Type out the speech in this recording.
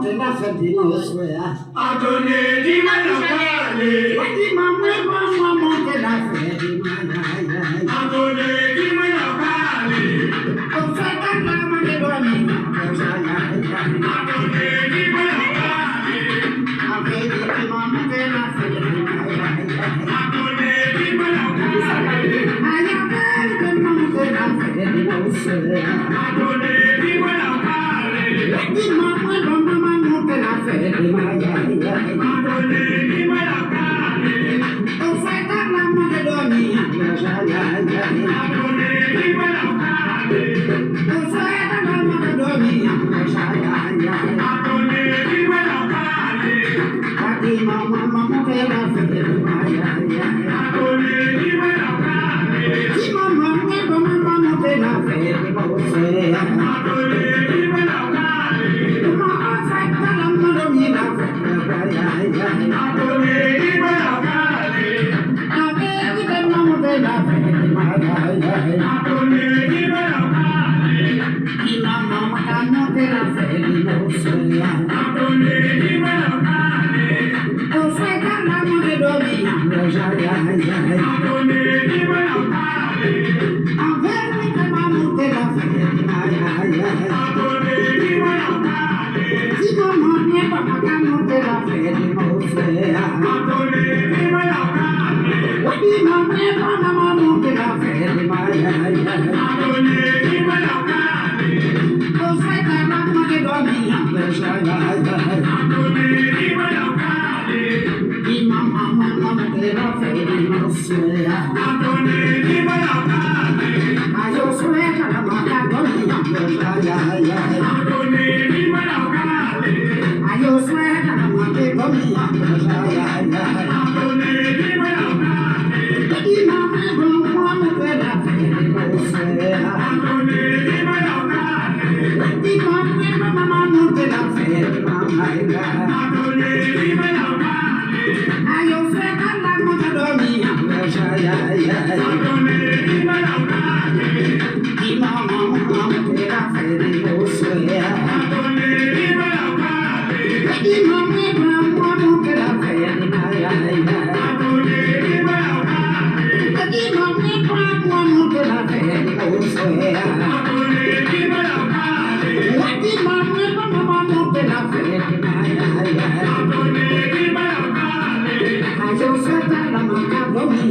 te la fedi no swea. Adone di manakale. Wadi mama te la fedi manaya. Adone di manakale. Ofeta na mane doni. Adone di manakale. Avedi di mama te la fedi manaya. Adone di manakale. Ayabel te mama te la fedi no swea. Adone di manakale. Wadi mama te la fedi manaya. Adone di manakale. Ofeta na mane doni. Adone di manakale. Ofeta na mane doni. Adone di manakale. Wadi mama te la fedi manaya. Adone di manakale. Di mama te la fedi no swea. Adone di manakale. Ma ofeta na mane doni la fedi manaya. Adone di manakale. Avedi te mama te la fedi manaya. Adone di manakale. Di mama te la fedi no swea. Adone di manakale. Ofeta na mane doni. Adone di manakale. Avedi te mama te la fedi manaya. Adone di manakale. Di mama te la fedi no swea. Adone di manakale. Wadi mama te la fedi manaya. Adone di manakale. Ofeta na mane doni. Adone di manakale. Di mama te la fedi no swea. Adone di manakale. Ayo swea na maka doni. Adone di manakale. Ayo swea na maka doni. Adone di manakale. Di mama te la fedi no swea. Adone di manakale. Di mama te la fedi manaya. Adone di manakale. Ayo swea na maka doni. Adone di manakale. Di mama te la fedi no swea. Adone di manakale. Di mama te la fedi manaya. Adone di manakale. Di mama te la fedi no swea. Adone di manakale. Di mama te la fedi manaya. Adone di manakale. Ayo swea na maka doni.